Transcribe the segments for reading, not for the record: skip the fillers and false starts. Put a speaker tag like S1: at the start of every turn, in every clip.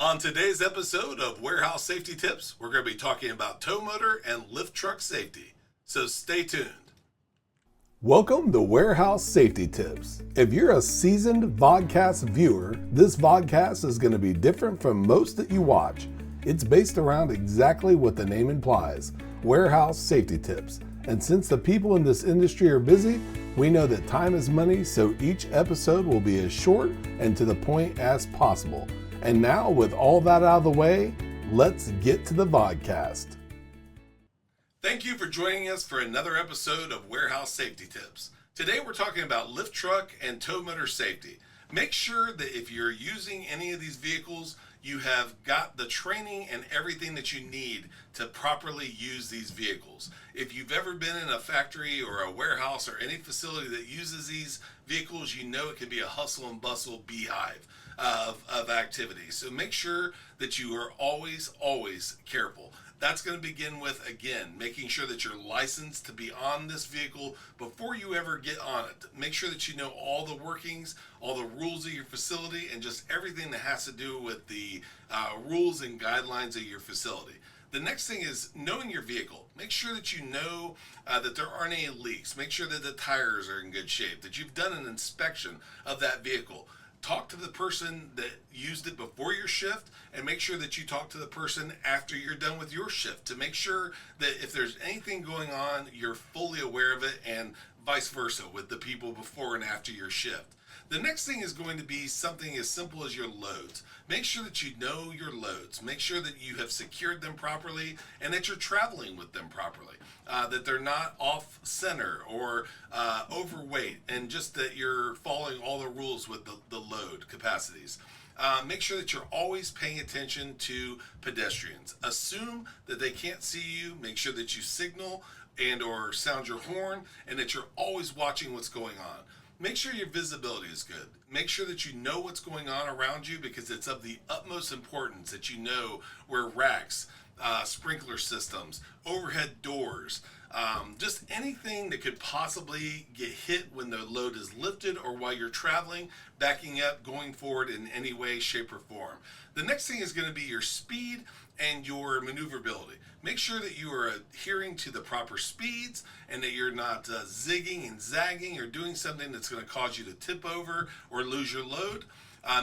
S1: On today's episode of Warehouse Safety Tips, we're going to be talking about tow motor and lift truck safety. So stay tuned.
S2: Welcome to Warehouse Safety Tips. If you're a seasoned vodcast viewer, this vodcast is going to be different from most that you watch. It's based around exactly what the name implies, warehouse safety tips. And since the people in this industry are busy, we know that time is money, so each episode will be as short and to the point as possible. And now, with all that out of the way, let's get to the vodcast.
S1: Thank you for joining us for another episode of Warehouse Safety Tips. Today we're talking about lift truck and tow motor safety. Make sure that if you're using any of these vehicles, you have got the training and everything that you need to properly use these vehicles. If you've ever been in a factory or a warehouse or any facility that uses these vehicles, you know it can be a hustle and bustle beehive of activity. So make sure that you are always careful. That's going to begin with, again, making sure that you're licensed to be on this vehicle before you ever get on it. Make sure that you know all the workings, all the rules of your facility, and just everything that has to do with the rules and guidelines of your facility. The next thing is knowing your vehicle. Make sure that you know that there aren't any leaks. Make sure that the tires are in good shape, that you've done an inspection of that vehicle. Talk to the person that used it before your shift, and make sure that you talk to the person after you're done with your shift to make sure that if there's anything going on, you're fully aware of it, and vice versa with the people before and after your shift. The next thing is going to be something as simple as your loads. Make sure that you know your loads. Make sure that you have secured them properly and that you're traveling with them properly. That they're not off center or overweight, and just that you're following all the rules with the load capacities. Make sure that you're always paying attention to pedestrians. Assume that they can't see you. Make sure that you signal and or sound your horn, and that you're always watching what's going on. Make sure your visibility is good. Make sure that you know what's going on around you, because it's of the utmost importance that you know where racks, sprinkler systems, overhead doors, just anything that could possibly get hit when the load is lifted or while you're traveling, backing up, going forward in any way, shape, or form. The next thing is going to be your speed and your maneuverability. Make sure that you are adhering to the proper speeds and that you're not zigging and zagging or doing something that's going to cause you to tip over or lose your load.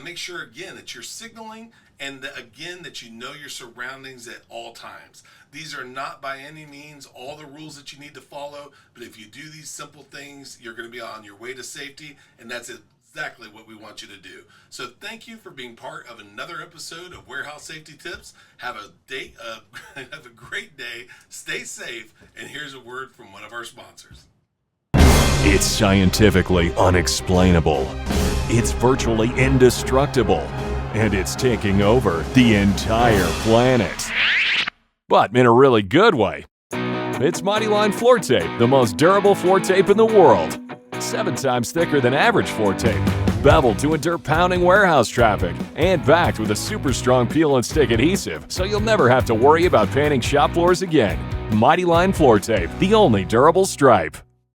S1: Make sure, again, that you're signaling, and that you know your surroundings at all times. These are not by any means all the rules that you need to follow, but if you do these simple things, you're going to be on your way to safety, and that's exactly what we want you to do. So thank you for being part of another episode of Warehouse Safety Tips. Have a great day, stay safe, and here's a word from one of our sponsors.
S3: It's scientifically unexplainable. It's virtually indestructible. And it's taking over the entire planet. But in a really good way. It's Mighty Line Floor Tape, the most durable floor tape in the world. 7 times thicker than average floor tape. Beveled to endure pounding warehouse traffic. And backed with a super strong peel and stick adhesive, so you'll never have to worry about painting shop floors again. Mighty Line Floor Tape, the only durable stripe.